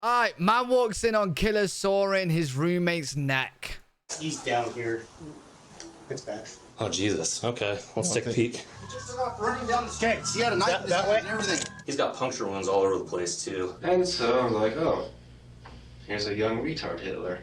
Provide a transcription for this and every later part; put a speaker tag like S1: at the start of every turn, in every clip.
S1: Alright, man walks in on killer sawing his roommate's neck.
S2: He's down here. It's bad.
S3: Oh, Jesus. Okay, let's take a peek.
S2: He just took off running down the stairs. He had a knife in his hand and everything.
S3: He's got puncture wounds all over the place, too.
S4: And so I'm like, oh, here's a young retard Hitler.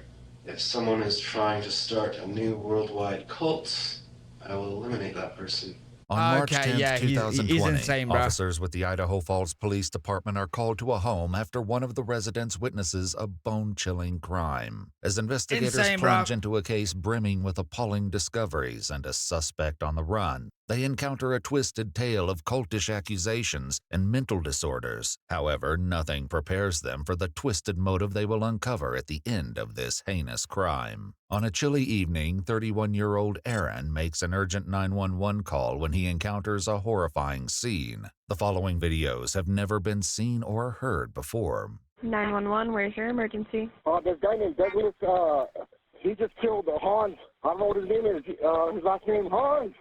S4: If someone is trying to start a new worldwide cult, I will eliminate that person.
S5: On March 10th,
S1: yeah,
S5: 2020,
S1: he's insane, bro.
S5: officers with the Idaho Falls Police Department are called to a home after one of the residents witnesses a bone-chilling crime. As investigators plunge into a case brimming with appalling discoveries and a suspect on the run, they encounter a twisted tale of cultish accusations and mental disorders. However, nothing prepares them for the twisted motive they will uncover at the end of this heinous crime. On a chilly evening, 31-year-old Aaron makes an urgent 911 call when he encounters a horrifying scene. The following videos have never been seen or heard before.
S6: 911, where's your emergency?
S7: This guy named Douglas, he just killed Hans. I don't know what his name is. His last name, Hans.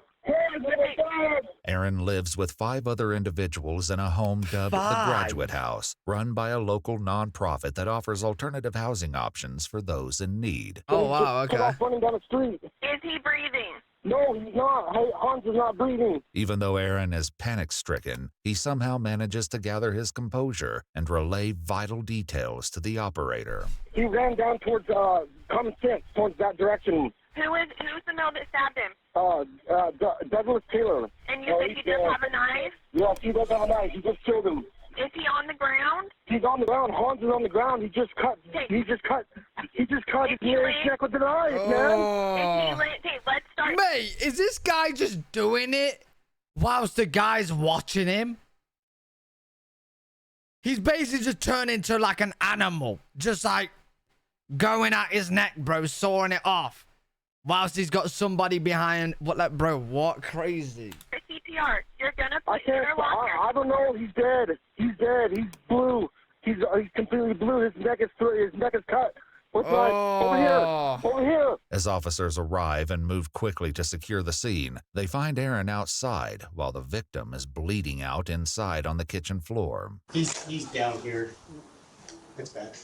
S5: Aaron lives with 5 other individuals in a home dubbed the Graduate House, run by a local nonprofit that offers alternative housing options for those in need.
S1: Oh, wow, okay.
S7: Off running down the street.
S6: Is he breathing?
S7: No, he's not. Hans is not breathing.
S5: Even though Aaron is panic-stricken, he somehow manages to gather his composure and relay vital details to the operator.
S7: He ran down towards Common Sense, towards that direction.
S6: Who's the male that stabbed him?
S7: Douglas Taylor.
S6: And you said he does have a knife?
S7: Yes, he does have a knife. He just killed him.
S6: Is he on the ground?
S7: He's on the ground. Hans is on the ground. He just cut his neck with the knife, man.
S6: Let's start.
S1: Mate, is this guy just doing it whilst the guy's watching him? He's basically just turned into like an animal. Just like going at his neck, bro, sawing it off. Whilst he's got somebody behind. What, like, bro, what? Crazy.
S6: CPR. You're gonna put
S7: I don't know. He's dead. He's dead. He's blue. He's completely blue. His neck is cut. What's right? Over here.
S5: As officers arrive and move quickly to secure the scene, they find Aaron outside while the victim is bleeding out inside on the kitchen floor.
S2: He's down here. It's bad.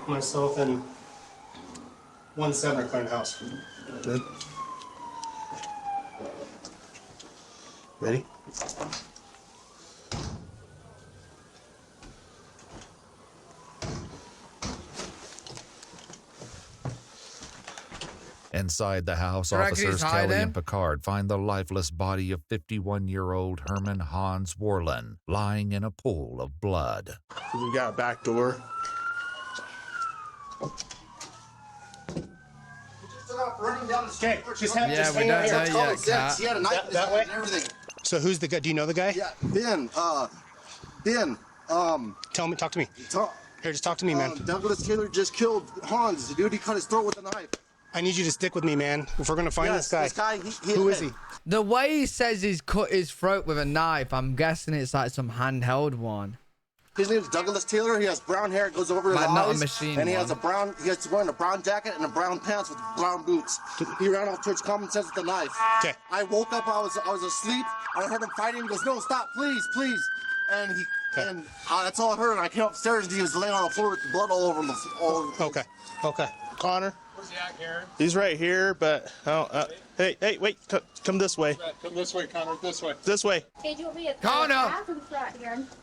S2: Myself and 1-7 are clearing the house.
S8: Good. Ready?
S5: Inside the house, officers Kelly and Picard find the lifeless body of 51-year-old Herman Hans Warlin lying in a pool of blood.
S8: We got a back door.
S2: Running down the street. Just had
S1: we don't know yet.
S2: He had a knife in his hand and everything.
S8: So who's the guy? Do you know the guy?
S2: Yeah, Ben.
S8: Talk to me. Here, just talk to me, man.
S2: Douglas Taylor just killed Hans. The dude, he cut his throat with a knife.
S8: I need you to stick with me, man. If we're gonna find this guy, who is he?
S1: The way he says he's cut his throat with a knife, I'm guessing it's like some handheld one.
S2: His name's Douglas Taylor. He has brown hair. It goes over his eyes.
S1: Not a machine
S2: and he
S1: one.
S2: has he's wearing a brown jacket and a brown pants with brown boots. He ran off towards Common Sense with a knife.
S8: Okay.
S2: I woke up. I was asleep. I heard him fighting. He goes, "No, stop, please, please." And that's all I heard. And I came upstairs and he was laying on the floor with blood all over him.
S8: Okay. Connor.
S9: Where's he at, Karen?
S8: He's right here, but hey, wait, come this way.
S9: Come this way, Connor. This way.
S8: This way.
S6: Hey, do you want me to
S1: Connor!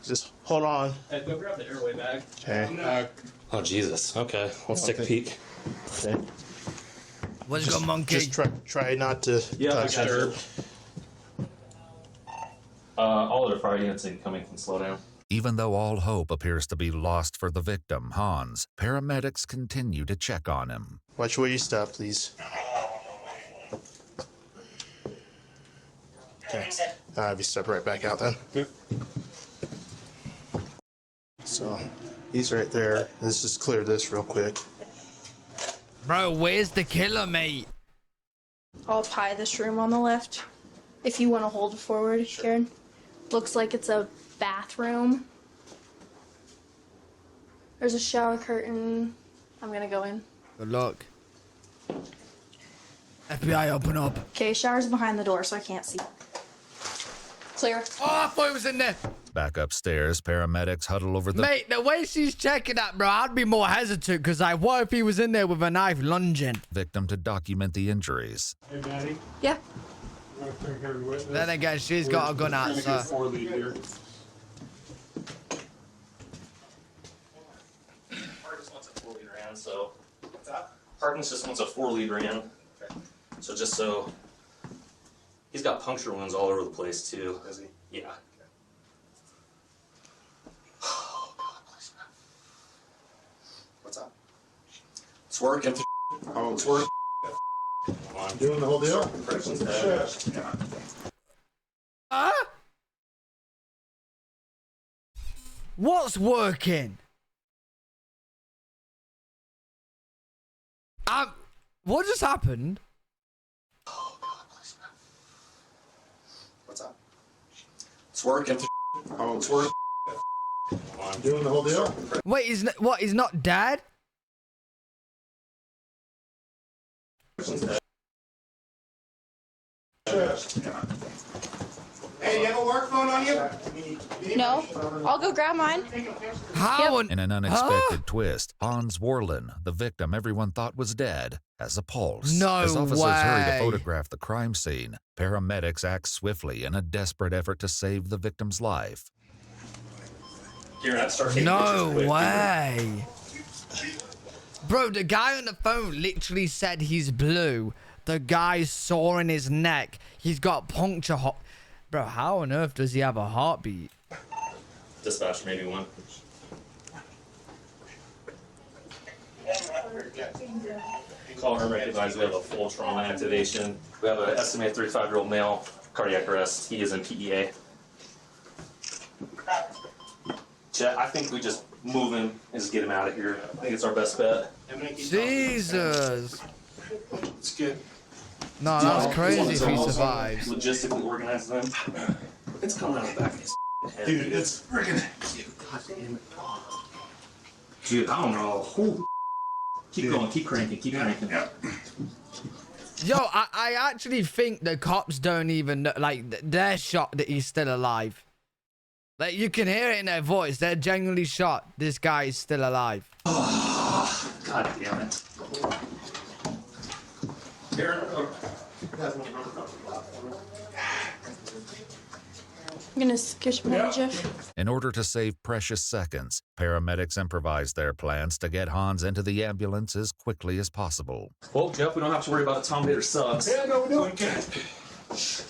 S8: Just hold on.
S3: Hey, go grab the airway bag.
S8: Okay.
S3: Oh, Jesus. Okay, let's take a peek.
S8: Okay.
S1: What's good, monkey?
S8: Just try not to touch
S3: disturb. All other fire units incoming can slow down.
S5: Even though all hope appears to be lost for the victim, Hans, paramedics continue to check on him.
S8: Watch where you stop, please. Okay. You step right back out then. So, he's right there. Let's just clear this real quick.
S1: Bro, where's the killer, mate?
S10: I'll pie this room on the left. If you want to hold it forward, Karen. Looks like it's a bathroom. There's a shower curtain. I'm gonna go in.
S1: Good luck. FBI, open up.
S10: Okay, shower's behind the door, so I can't see. Clear.
S1: Oh, I thought he was in there.
S5: Back upstairs, paramedics huddle over the...
S1: Mate, the way she's checking that, bro, I'd be more hesitant because, like, what if he was in there with a knife lunging?
S5: victim to document the injuries.
S9: Hey, Maddie.
S10: Yeah.
S9: You want to take her witness?
S1: Then again, she's got a gun out,
S9: We're
S1: so.
S9: gonna get 4 lead here.
S3: Parkins wants a 4-lead ran, so. What's that? Parkins just wants a 4-lead ran. Okay. So just so. He's got puncture wounds all over the place, too.
S2: Is he?
S3: Yeah.
S2: Oh, God, please. What's up? It's working. Oh, it's working. Doing the whole deal?
S1: Huh? What's working? What just happened?
S2: Oh, God, please. What's up? It's working. Oh, it's working. Doing the whole deal?
S1: Wait, he's not dead?
S2: Hey, you have a work phone on you?
S10: No, I'll go grab mine.
S1: How?
S5: In an unexpected twist, Hans Warlin, the victim everyone thought was dead, has a pulse.
S1: No
S5: As officers hurry to
S1: way.
S5: photograph the crime scene, paramedics act swiftly in a desperate effort to save the victim's life.
S3: Here, I'd start taking
S1: No
S3: pictures quick.
S1: way. Bro, the guy on the phone literally said he's blue. The guy's sore in his neck. He's got puncture hole. Bro, how on earth does he have a heartbeat?
S3: Dispatch, maybe one. Call her, recognize we have a full trauma activation. We have an estimated 35-year-old male, cardiac arrest. He is in PEA. Chet, I think we just move him and just get him out of here. I think it's our best bet.
S1: Jesus.
S2: It's good.
S1: No, that's crazy if he survives.
S3: Logistically organize them. It's coming out of the back of his head.
S2: Dude, it's freaking. God damn it.
S3: Dude, I don't know. Who? Keep going, keep cranking, keep cranking.
S1: Yo, I actually think the cops don't even know, like, they're shocked that he's still alive. Like, you can hear it in their voice. They're genuinely shocked this guy is still alive.
S3: Oh, God damn it.
S10: I'm gonna scooch my Jeff.
S5: In order to save precious seconds, paramedics improvise their plans to get Hans into the ambulance as quickly as possible.
S3: Well, Jeff, we don't have to worry about the Tom Bader subs.
S2: Yeah, no, we don't. Let's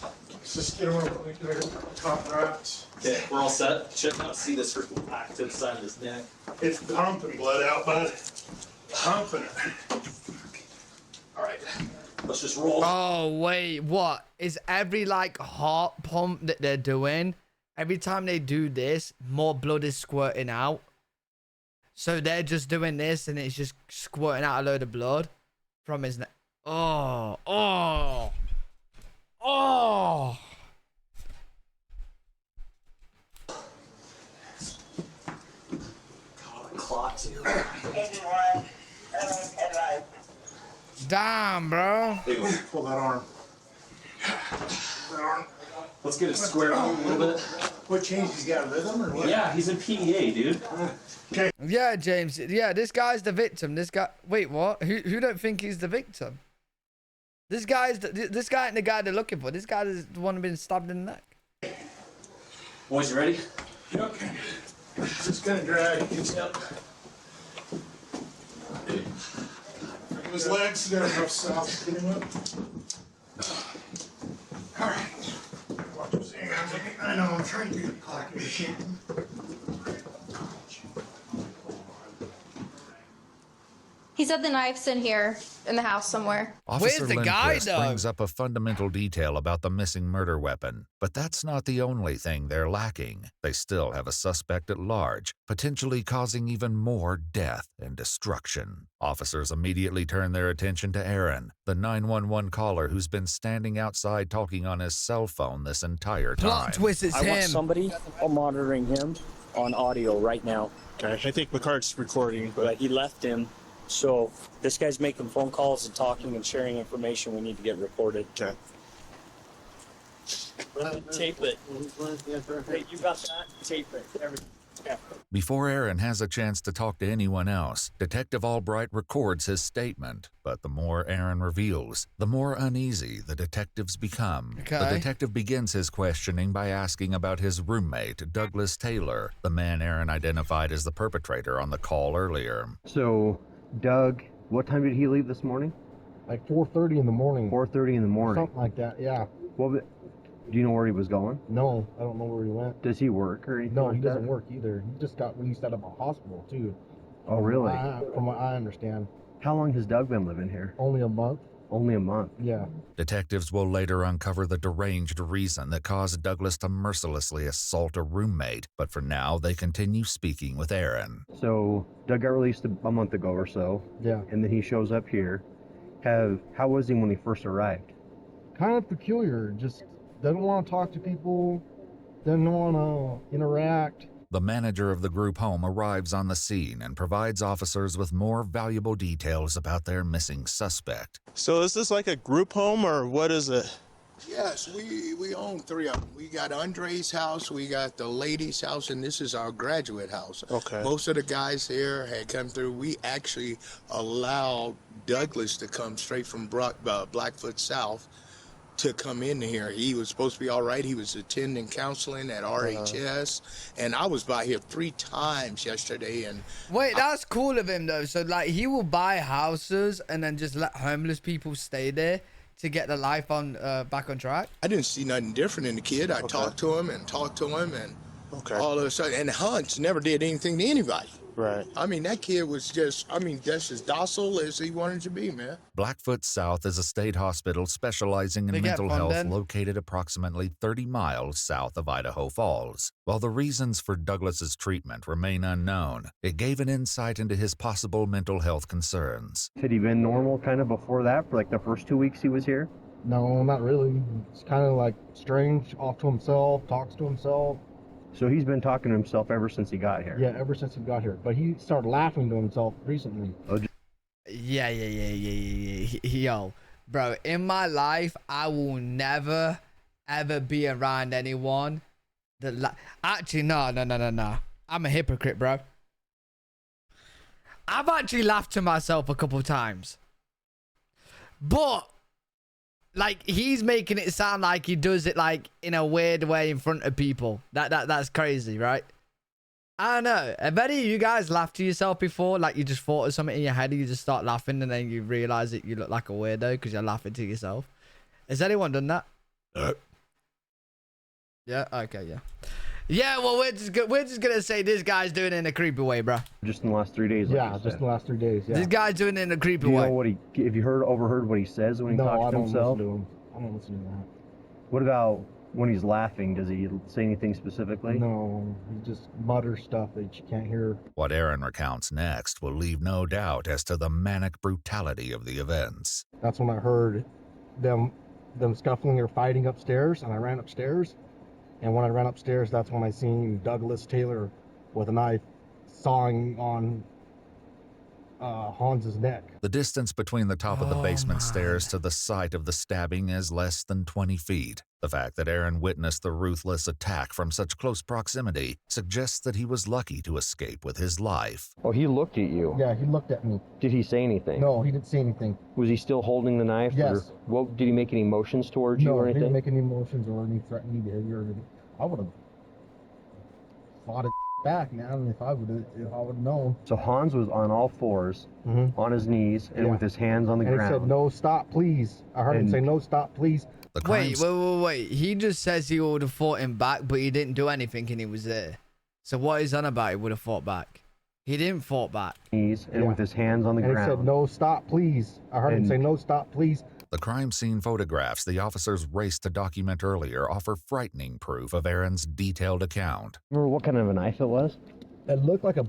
S2: just get him on the top wraps.
S3: Okay, we're all set. Check out, see this back to the side of his neck.
S2: It's pumping blood out, bud. Pumping it.
S3: All right, let's just roll.
S1: Oh, wait, what? Is every, like, heart pump that they're doing, every time they do this, more blood is squirting out? So they're just doing this and it's just squirting out a load of blood from his neck. Oh, oh, oh.
S3: Clot too.
S1: Damn, bro.
S2: Pull that arm. That arm.
S3: Let's get it squared out a little bit.
S2: What changed? He's got rhythm or what?
S3: Yeah, he's in PEA, dude.
S1: Yeah, James. Yeah, this guy's the victim. This guy. Wait, what? Who don't think he's the victim? This guy's this guy ain't the guy they're looking for. This guy is the one who been stabbed in the neck.
S3: Boys, you ready?
S2: Yep. It's gonna drag. His legs, they're up south. Get him up. All right. Watch his hands. I know, I'm trying to get it clock.
S10: He said the knife's in here, in the house somewhere.
S5: Officer
S1: the guy,
S5: Lindquist
S1: though?
S5: brings up a fundamental detail about the missing murder weapon, but that's not the only thing they're lacking. They still have a suspect at large, potentially causing even more death and destruction. Officers immediately turn their attention to Aaron, the 911 caller who's been standing outside talking on his cell phone this entire time.
S1: Plot twist, it's
S11: I want
S1: him.
S11: somebody monitoring him on audio right now.
S8: Okay, I think Picard's recording, but
S11: But he left him So this guy's making phone calls and talking and sharing information. We need to get recorded.
S8: Okay.
S11: Tape it. Hey, you got that? Tape it. Everything. Yeah.
S5: Before Aaron has a chance to talk to anyone else, Detective Albright records his statement. But the more Aaron reveals, the more uneasy the detectives become.
S1: Okay.
S5: The detective begins his questioning by asking about his roommate, Douglas Taylor, the man Aaron identified as the perpetrator on the call earlier.
S12: So, Doug, what time did he leave this morning?
S9: Like 4:30 in the morning.
S12: 4:30 in the morning.
S9: Something like that, yeah.
S12: Well, do you know where he was going?
S9: No, I don't know where he went.
S12: Does he work or anything?
S9: No,
S12: like
S9: he doesn't
S12: that?
S9: work either. He just got released out of a hospital, too.
S12: Oh, really?
S9: From what I understand.
S12: How long has Doug been living here?
S9: Only a month.
S12: Only a month?
S9: Yeah.
S5: Detectives will later uncover the deranged reason that caused Douglas to mercilessly assault a roommate, but for now, they continue speaking with Aaron.
S12: So, Doug got released a month ago or so.
S9: Yeah.
S12: And then he shows up here. How was he when he first arrived?
S9: Kind of peculiar. Just doesn't want to talk to people. Doesn't want to interact.
S5: The manager of the group home arrives on the scene and provides officers with more valuable details about their missing suspect.
S8: So is this like a group home or what is it?
S13: Yes, we own 3 of them. We got Andre's house, we got the lady's house, and this is our graduate house.
S8: Okay.
S13: Most of the guys here had come through. We actually allowed Douglas to come straight from Blackfoot South to come in here. He was supposed to be all right. He was attending counseling at RHS, and I was by here 3 times yesterday. And
S1: wait, that's cool of him though. So like, he will buy houses and then just let homeless people stay there to get their life on back on track.
S13: I didn't see nothing different in the kid. I talked to him, and all of a sudden, and Hunts never did anything to anybody.
S8: Right.
S13: I mean, that kid was just as docile as he wanted to be, man.
S5: Blackfoot South is a state hospital specializing in
S1: They get
S5: mental health
S1: funded.
S5: located approximately 30 miles south of Idaho Falls. While the reasons for Douglas's treatment remain unknown, it gave an insight into his possible mental health concerns.
S12: Had he been normal kind of before that, for like the first 2 weeks he was here?
S9: No, not really. It's kind of like strange, off to himself, talks to himself.
S12: So he's been talking to himself ever since he got here?
S9: Yeah, ever since he got here. But he started laughing to himself recently.
S1: Yeah. Yo, bro, in my life, I will never, ever be around anyone that actually, no. I'm a hypocrite, bro. I've actually laughed to myself a couple times. But, like, he's making it sound like he does it, like, in a weird way in front of people. That's crazy, right? I don't know. Have any of you guys laughed to yourself before? Like, you just thought of something in your head and you just start laughing and then you realize that you look like a weirdo because you're laughing to yourself. Has anyone done that? Yeah? Okay, yeah. Yeah, well, we're just gonna say this guy's doing it in a creepy way, bro.
S12: Just in the last 3 days? Like
S9: Yeah,
S12: you
S9: just
S12: said.
S9: in the last 3 days, yeah.
S12: This
S1: This guy's doing it in a creepy
S12: Do you
S1: way.
S12: know what have you overheard what he says when he
S9: No,
S12: talks
S9: I
S12: to
S9: don't
S12: himself?
S9: listen to him. I don't listen to that.
S12: What about when he's laughing? Does he say anything specifically?
S9: No, he just mutters stuff that you can't hear.
S5: What Aaron recounts next will leave no doubt as to the manic brutality of the events.
S9: That's when I heard them scuffling or fighting upstairs, and I ran upstairs. And when I ran upstairs, that's when I seen Douglas Taylor with a knife sawing on Hans's neck.
S5: The distance between the top of the basement stairs to the site of the stabbing is less than 20 feet. The fact that Aaron witnessed the ruthless attack from such close proximity suggests that he was lucky to escape with his life.
S12: Oh, he looked at you?
S9: Yeah, he looked at me.
S12: Did he say anything?
S9: No, he didn't say anything.
S12: Was he still holding the knife?
S9: Yes.
S12: Or did he make any motions towards you
S9: No,
S12: or
S9: he
S12: anything?
S9: didn't make any motions or any threatening behavior or anything. I would have fought it back, man, if I would have known.
S12: So Hans was on all fours, on his knees, and
S9: Yeah.
S12: with his hands on the
S9: And
S12: ground.
S9: he said, "No, stop, please." I heard him
S12: And-
S9: say, "No, stop, please."
S1: Wait. He just says he would have fought him back, but he didn't do anything and he was there. So what is on about he would have fought back? He didn't fought back.
S12: Knees and with his hands on the
S9: And
S12: ground.
S9: he said, "No, stop, please." I heard him
S12: And-
S9: say, "No, stop, please."
S5: The crime scene photographs the officers raced to document earlier offer frightening proof of Aaron's detailed account.
S12: Remember what kind of a knife it was?
S9: It looked like a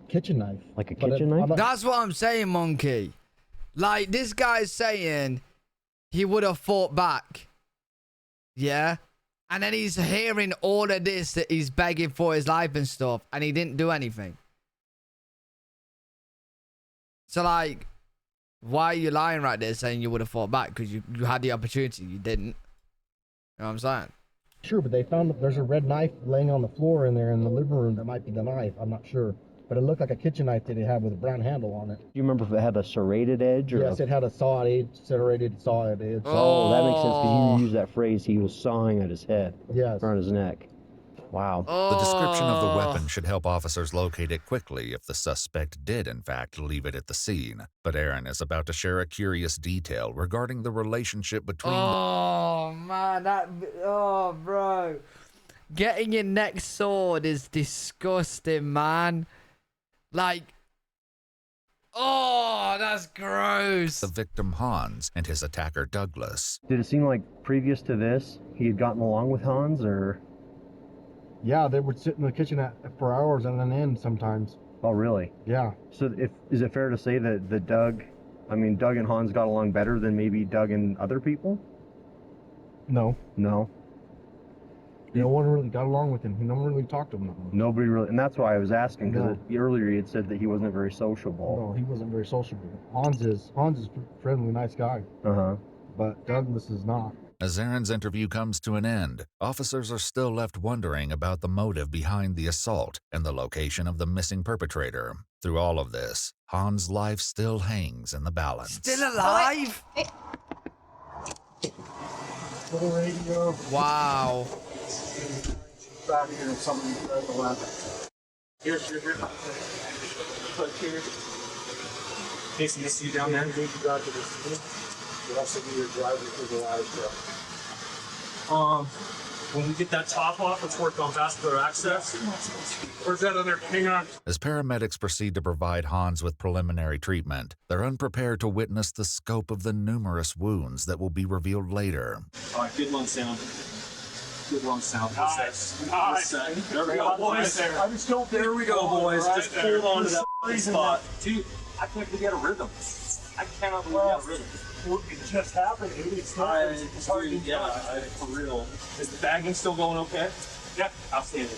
S9: kitchen knife.
S12: Like a
S9: But
S12: kitchen knife?
S1: That's what I'm saying, Monkey. Like, this guy's saying he would have fought back. Yeah? And then he's hearing all of this that he's begging for his life and stuff, and he didn't do anything. So like, why are you lying right there saying you would have fought back? Because you had the opportunity, you didn't. You know what I'm saying?
S9: Sure, but they found there's a red knife laying on the floor in there in the living room. That might be the knife. I'm not sure. But it looked like a kitchen knife that they had with a brown handle on it.
S12: Do you remember if it had a serrated edge? Or
S9: yes, it had a serrated sawed edge.
S12: Oh, that makes sense because you used that phrase, he was sawing at his head.
S9: Yes.
S12: Around his neck. Wow.
S5: The description of the weapon should help officers locate it quickly if the suspect did, in fact, leave it at the scene. But Aaron is about to share a curious detail regarding the relationship between
S1: man, bro. Getting your neck sawed is disgusting, man. Like, that's gross.
S5: the victim Hans and his attacker Douglas.
S12: Did it seem like previous to this, he had gotten along with Hans, or?
S9: Yeah, they would sit in the kitchen for hours on end sometimes.
S12: Oh, really?
S9: Yeah.
S12: So is it fair to say that Doug and Hans got along better than maybe Doug and other people?
S9: No.
S12: No?
S9: No one really got along with him. No one really talked to him.
S12: Nobody really, and that's why I was asking, because earlier he had said that he wasn't very sociable.
S9: No, he wasn't very sociable. Hans is a friendly, nice guy.
S12: Uh-huh.
S9: But Douglas is not.
S5: As Aaron's interview comes to an end, officers are still left wondering about the motive behind the assault and the location of the missing perpetrator. Through all of this, Hans' life still hangs in the balance.
S1: Still alive? Wow.
S2: Back here and somebody at the lab. Here. Put here.
S3: Casey, you see you down there?
S2: You got to this. You also need your driver to the ladder trail.
S3: When we get that top off, let's work on vascular access.
S2: Where's that other? Hang on.
S5: As paramedics proceed to provide Hans with preliminary treatment, they're unprepared to witness the scope of the numerous wounds that will be revealed later.
S3: All right, good lung sound. Good lung sound.
S2: Nice.
S3: There we go, boys. There we go, boys. Just hold on to that spot. Dude, I can't believe you had a rhythm. I cannot believe you had a rhythm.
S2: It just happened. It's hard to
S3: for real. Is the bagging still going okay?
S2: Yeah.
S3: Outstanding.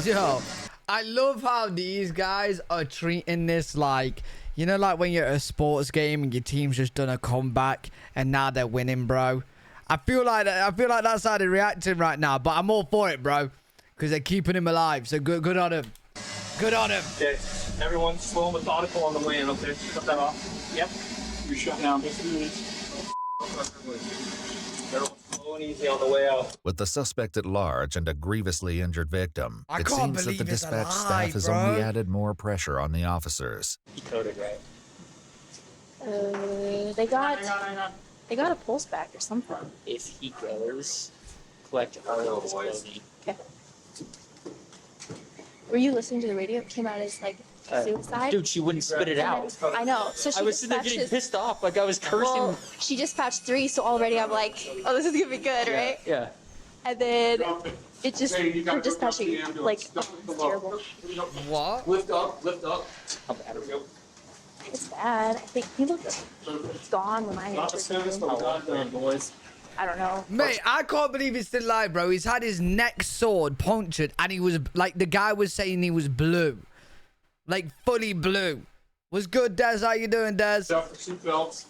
S1: Yo, I love how these guys are treating this like, you know, like when you're at a sports game and your team's just done a comeback and now they're winning, bro. I feel like that's how they're reacting right now, but I'm all for it, bro, because they're keeping him alive. So good on him. Good on him.
S3: Okay, everyone slow and methodical on the way in, okay? Cut that off. Yep.
S2: You're shut down.
S3: Everyone slow and easy on the way out.
S5: With the suspect at large and a grievously injured victim,
S1: I
S5: it
S1: can't
S5: seems that the
S1: believe it's
S5: dispatch
S1: alive,
S5: staff has
S1: bro.
S5: only added more pressure on the officers.
S3: He coded, right?
S10: They got a pulse back or something.
S11: If he goes, collect all his clothing.
S10: Okay. Were you listening to the radio? It came out as like suicide.
S11: Dude, she wouldn't spit it out.
S10: I know. So she
S11: I was sitting there getting
S10: dispatches-
S11: pissed off, like I was cursing.
S10: Well, she dispatched 3, so already I'm like, oh, this is gonna be good, right?
S11: Yeah.
S10: And then it just her dispatching like it's terrible.
S1: What?
S3: Lift up, lift up.
S11: There we go.
S10: It's bad. I think he looked gone when I
S3: Not the
S10: entered.
S3: soonest, but we're not done, boys.
S10: I don't know.
S1: Mate, I can't believe he's still alive, bro. He's had his neck sword punctured, and he was like, the guy was saying he was blue, like fully blue. What's good, Des? How you doing, Des?
S2: Seatbelts.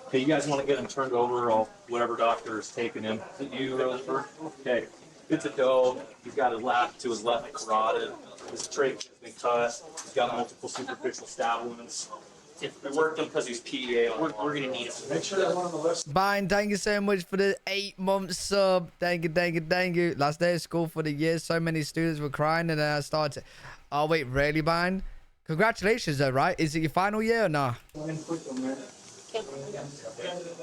S3: Okay, you guys want to get him turned over, or whatever doctor is taking him. Is it you, Roseburg? Okay. It's a doe. He's got his left to his left carotid. His trach has been cut. He's got multiple superficial stab wounds. They worked him because he's PEA. We're gonna need him.
S2: Make sure that one on the list.
S1: Bine, thank you so much for the 8-month sub. Thank you. Last day of school for the year. So many students were crying, and then I started. Oh wait, really, Bine? Congratulations, though, right? Is it your final year or not?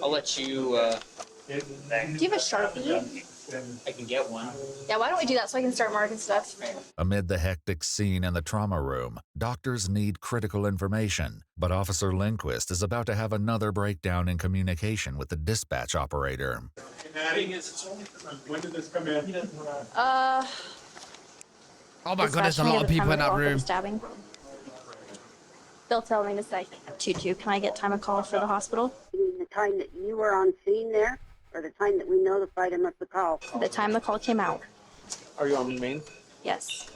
S11: I'll let you.
S10: Do you have a Sharpie?
S11: I can get one.
S10: Yeah, why don't we do that so I can start marking stuff?
S5: Amid the hectic scene in the trauma room, doctors need critical information, but Officer Lindquist is about to have another breakdown in communication with the dispatch operator.
S2: When did this come in?
S1: Oh my god, there's a lot of people in that room.
S10: Stabbing. They'll tell me to say, 2-2, can I get time of call for the hospital?
S14: You mean the time that you were on scene there, or the time that we notified him of the call?
S10: The time the call came out.
S3: Are you on the main?
S10: Yes.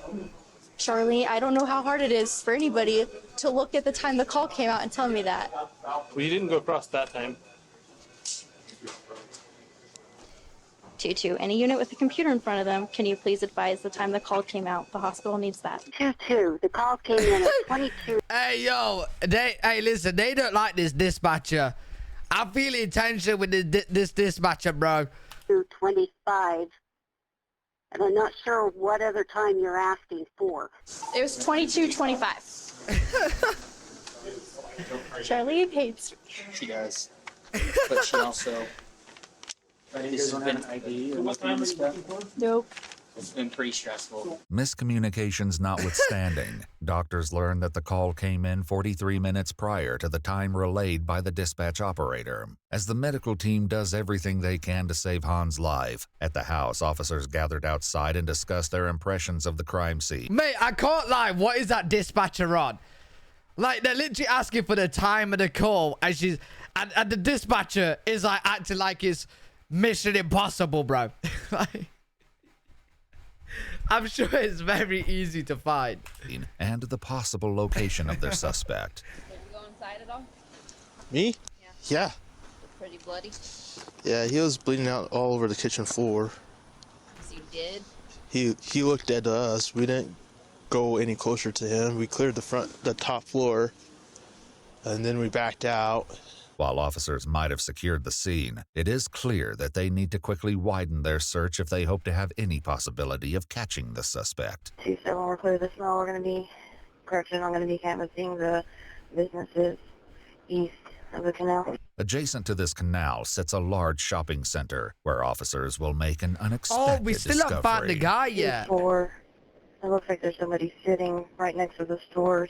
S10: Charlie, I don't know how hard it is for anybody to look at the time the call came out and tell me that.
S3: Well, you didn't go across that time.
S10: 2-2, any unit with a computer in front of them, can you please advise the time the call came out? The hospital needs that.
S14: 2-2, the call came in at 22.
S1: Hey, yo, hey, listen, they don't like this dispatcher. I'm feeling tension with this dispatcher, bro.
S14: 2:25. And I'm not sure what other time you're asking for.
S10: It was 22:25. Charlie hates me.
S15: She does. But she also... This has been ID or what time stuff.
S10: Nope.
S15: It's been pretty stressful.
S5: Miscommunications notwithstanding, doctors learned that the call came in 43 minutes prior to the time relayed by the dispatch operator. As the medical team does everything they can to save Han's life, at the house, officers gathered outside and discussed their impressions of the crime scene.
S1: Mate, I can't lie. What is that dispatcher on? Like, they're literally asking for the time of the call, and and the dispatcher is like acting like it's Mission Impossible, bro. Like, I'm sure it's very easy to find.
S5: And the possible location of their suspect.
S16: Did you go inside at all?
S8: Me? Yeah.
S16: Pretty bloody?
S8: Yeah, he was bleeding out all over the kitchen floor.
S16: So you did?
S8: He looked at us. We didn't go any closer to him. We cleared the top floor, and then we backed out.
S5: While officers might have secured the scene, it is clear that they need to quickly widen their search if they hope to have any possibility of catching the suspect.
S14: 2-7, we're clear this now. We're going to be, correction, I'm going to be canvassing the businesses east of the canal.
S5: Adjacent to this canal sits a large shopping center where officers will make an unexpected
S1: Oh, we still haven't found the guy yet.
S14: 4, it looks like there's somebody sitting right next to the stores.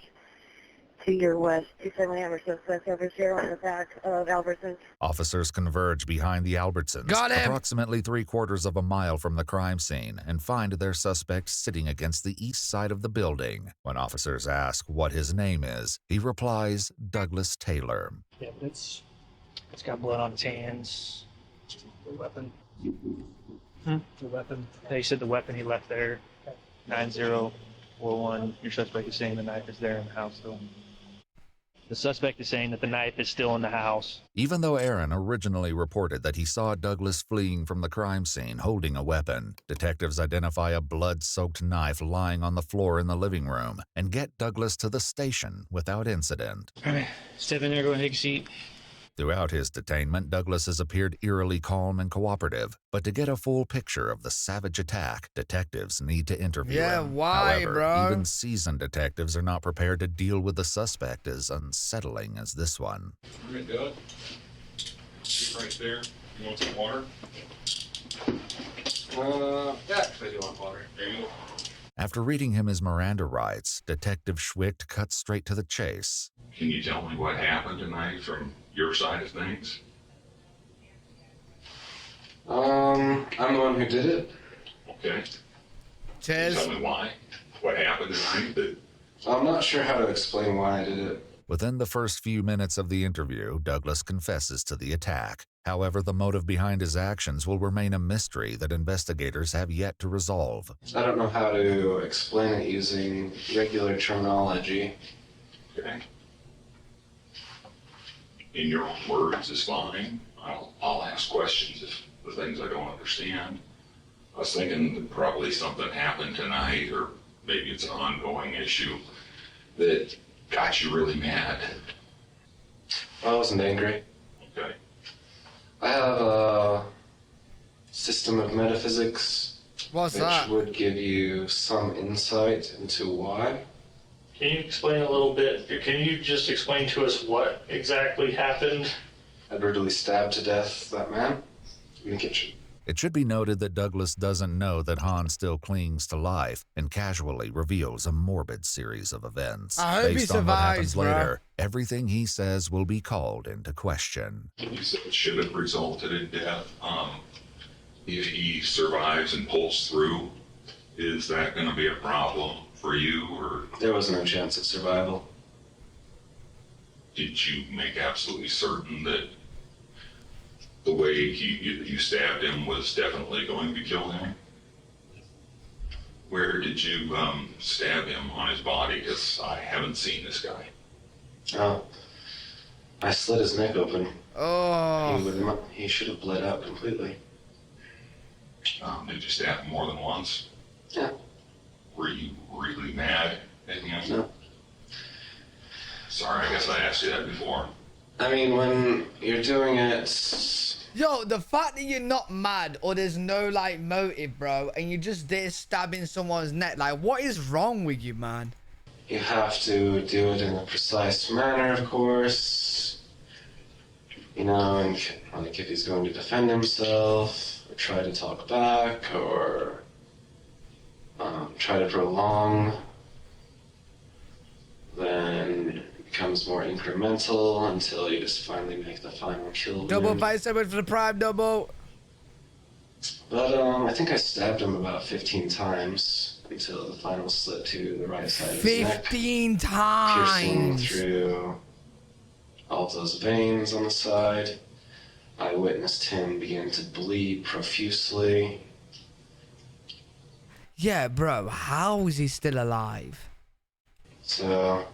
S14: To your west, 270 Amherst, suspect over here on the back of Albertsons.
S5: Officers converge behind the Albertsons,
S1: Got him.
S5: approximately 3/4 of a mile from the crime scene, and find their suspect sitting against the east side of the building. When officers ask what his name is, he replies, Douglas Taylor.
S17: Yeah, but it's got blood on its hands. The weapon. The weapon. They said the weapon he left there. 9041. Your suspect is saying the knife is there in the house, though. The suspect is saying that the knife is still in the house.
S5: Even though Aaron originally reported that he saw Douglas fleeing from the crime scene holding a weapon, detectives identify a blood-soaked knife lying on the floor in the living room and get Douglas to the station without incident.
S17: All right, step in there, go and take a seat.
S5: Throughout his detainment, Douglas has appeared eerily calm and cooperative, but to get a full picture of the savage attack, detectives need to interview him.
S1: Why,
S5: However,
S1: bro?
S5: even seasoned detectives are not prepared to deal with the suspect as unsettling as this one.
S18: All right, Doug. Sit right there. You want some water?
S4: Yeah, actually I do want water.
S18: There you go.
S5: After reading him his Miranda rights, Detective Schwicht cuts straight to the chase.
S18: Can you tell me what happened tonight from your side of things?
S4: I'm the one who did it.
S18: Okay.
S1: Cheers.
S18: Tell me why. What happened tonight?
S4: I'm not sure how to explain why I did it.
S5: Within the first few minutes of the interview, Douglas confesses to the attack. However, the motive behind his actions will remain a mystery that investigators have yet to resolve.
S4: I don't know how to explain it using regular terminology.
S18: Okay. In your own words is fine. I'll ask questions if the things I don't understand. I was thinking that probably something happened tonight, or maybe it's an ongoing issue that got you really mad.
S4: I wasn't angry.
S18: Okay.
S4: I have a system of metaphysics
S1: What's
S4: which
S1: that?
S4: would give you some insight into why.
S17: Can you explain a little bit? Can you just explain to us what exactly happened?
S4: I brutally stabbed to death that man in the kitchen.
S5: It should be noted that Douglas doesn't know that Han still clings to life and casually reveals a morbid series of events.
S1: I hope he
S5: Based on what happens
S1: survives, bro.
S5: later, everything he says will be called into question.
S18: You said it should have resulted in death. If he survives and pulls through, is that going to be a problem for you, or
S4: There was no chance of survival.
S18: did you make absolutely certain that the way you stabbed him was definitely going to kill him? Where did you stab him on his body? Because I haven't seen this guy.
S4: Oh, I slit his neck open.
S1: Oh.
S4: He should have bled out completely.
S18: Did you stab him more than once?
S4: Yeah.
S18: Were you really mad at him?
S4: No.
S18: Sorry, I guess I asked you that before.
S4: I mean, when you're doing it...
S1: Yo, the fact that you're not mad or there's no, like, motive, bro, and you're just there stabbing someone's neck, like, what is wrong with you, man?
S4: You have to do it in a precise manner, of course. You know, and like if he's going to defend himself, or try to talk back, or try to prolong, then it becomes more incremental until you just finally make the final kill.
S1: Double 5-7 for the prime, double.
S4: But I think I stabbed him about 15 times until the final slit to the right side of his neck.
S1: 15 times!
S4: Piercing through all those veins on the side. I witnessed him begin to bleed profusely.
S1: Yeah, bro, how is he still alive?
S4: So,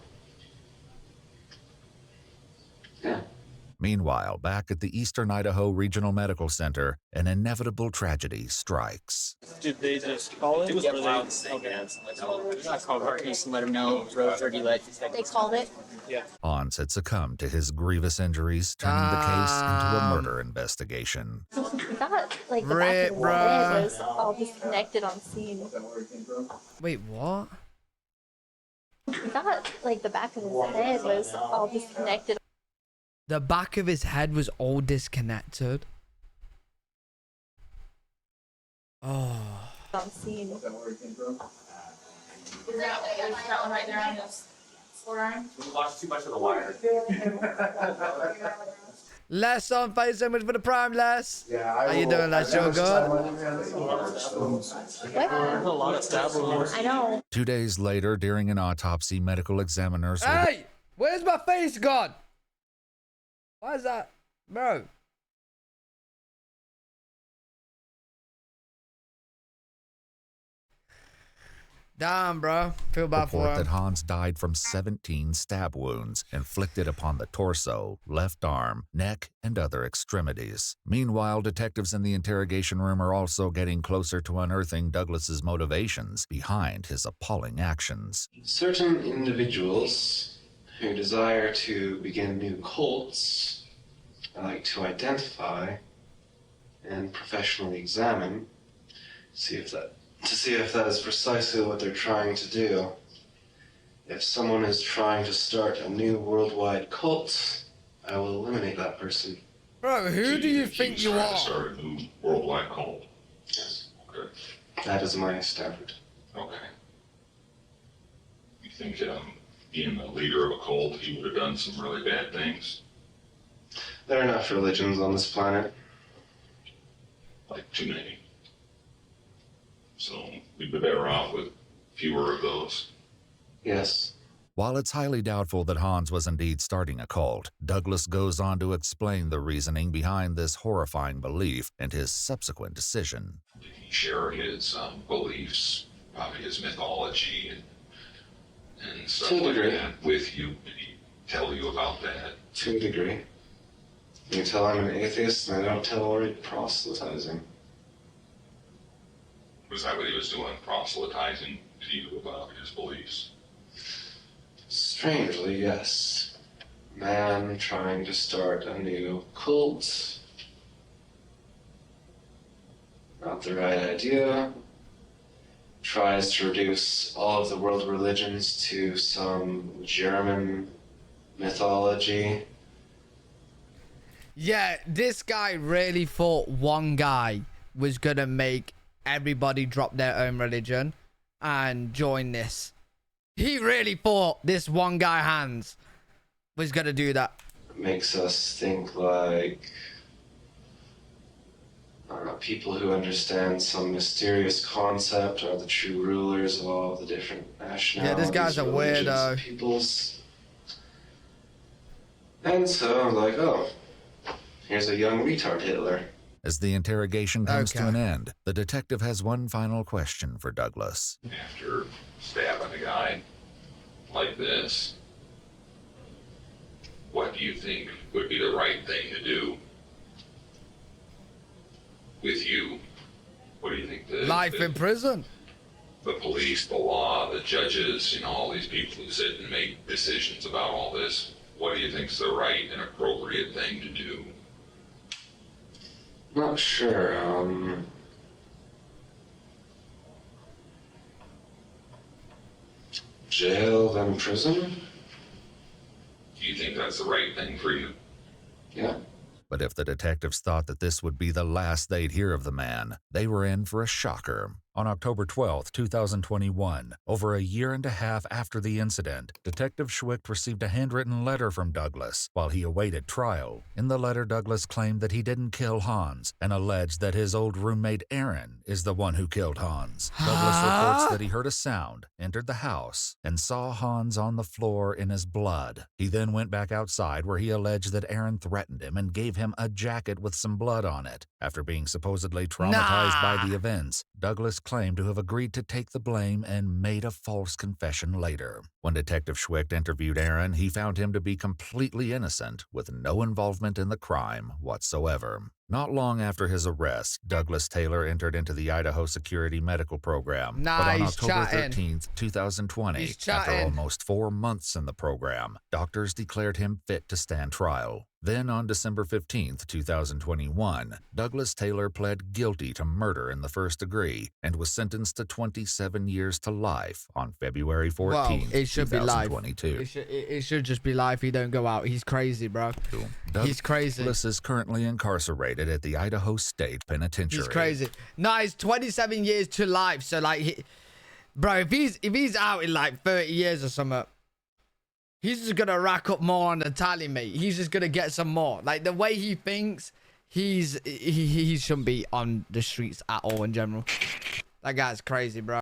S4: yeah.
S5: Meanwhile, back at the Eastern Idaho Regional Medical Center, an inevitable tragedy strikes.
S15: Did they just call it? It was loud. Okay. I called Harkness and let him know Rose already let.
S10: They called it.
S15: Yeah.
S5: Hans had succumbed to his grievous injuries, turning the case into a murder investigation.
S10: I thought like the back of his head was all disconnected on scene.
S1: Wait, what?
S10: I thought like the back of his head was all disconnected.
S1: The back of his head was all disconnected. Oh.
S10: On scene.
S15: Is that one right there on his forearm? We lost too much of the wire.
S1: Les on face so much for the prime, Les.
S2: Yeah,
S1: how you doing, Les? You good?
S10: What?
S15: A lot of stab wounds.
S10: I know.
S5: 2 days later, during an autopsy, medical examiners...
S1: Hey! Where's my face gone? Why is that? Bro. Damn, bro. Feel bad for
S5: report
S1: him.
S5: that Hans died from 17 stab wounds inflicted upon the torso, left arm, neck, and other extremities. Meanwhile, detectives in the interrogation room are also getting closer to unearthing Douglas's motivations behind his appalling actions.
S4: Certain individuals who desire to begin new cults, I like to identify and professionally examine, to see if that is precisely what they're trying to do. If someone is trying to start a new worldwide cult, I will eliminate that person.
S1: Bro, who do you think you are?
S18: Start a new worldwide cult.
S4: Yes.
S18: Okay.
S4: That is my standard.
S18: Okay. You think being the leader of a cult, he would have done some really bad things?
S4: There are enough religions on this planet.
S18: Like too many. So we'd be better off with fewer of those.
S4: Yes.
S5: While it's highly doubtful that Hans was indeed starting a cult, Douglas goes on to explain the reasoning behind this horrifying belief and his subsequent decision.
S18: Did he share his beliefs, probably his mythology and stuff like that with you? Did he tell you about that?
S4: To a degree. You tell I'm an atheist and I don't tolerate proselytizing.
S18: Was that what he was doing, proselytizing to you about his beliefs?
S4: Strangely, yes. Man trying to start a new cult. Not the right idea. Tries to reduce all of the world religions to some German mythology.
S1: Yeah, this guy really thought one guy was gonna make everybody drop their own religion and join this. He really thought this one guy, Hans, was gonna do that.
S4: It makes us think like people who understand some mysterious concept are the true rulers of all the different nationalities.
S1: Yeah, this guy's a weirdo.
S4: Peoples. And so I'm like, oh, here's a young retard Hitler.
S5: As the interrogation comes to an end, the detective has one final question for Douglas.
S18: After stabbing a guy like this, what do you think would be the right thing to do with you? What do you think
S1: life in prison?
S18: The police, the law, the judges, all these people who sit and make decisions about all this, what do you think is the right and appropriate thing to do?
S4: Not sure. Jail, then prison?
S18: Do you think that's the right thing for you?
S4: Yeah.
S5: But if the detectives thought that this would be the last they'd hear of the man, they were in for a shocker. On October 12, 2021, over a year and a half after the incident, Detective Schwicht received a handwritten letter from Douglas while he awaited trial. In the letter, Douglas claimed that he didn't kill Hans and alleged that his old roommate Aaron is the one who killed Hans. Douglas reports that he heard a sound, entered the house, and saw Hans on the floor in his blood. He then went back outside where he alleged that Aaron threatened him and gave him a jacket with some blood on it. After being supposedly traumatized by the events, Douglas claimed to have agreed to take the blame and made a false confession later. When Detective Schwicht interviewed Aaron, he found him to be completely innocent, with no involvement in the crime whatsoever. Not long after his arrest, Douglas Taylor entered into the Idaho Security Medical Program. But on October 13th, 2020, after almost 4 months in the program, doctors declared him fit to stand trial. Then on December 15th, 2021, Douglas Taylor pled guilty to murder in the first degree and was sentenced to 27 years to life on February 14th,
S1: it should be life.
S5: 2022.
S1: It should just be life. He don't go out. He's crazy, bro. He's crazy.
S5: Douglas is currently incarcerated at the Idaho State Penitentiary.
S1: He's crazy. No, it's 27 years to life. So like, bro, if he's out in like 30 years or something, he's just gonna rack up more on the tally, mate. He's just gonna get some more. Like the way he thinks, he shouldn't be on the streets at all in general. That guy's crazy, bro.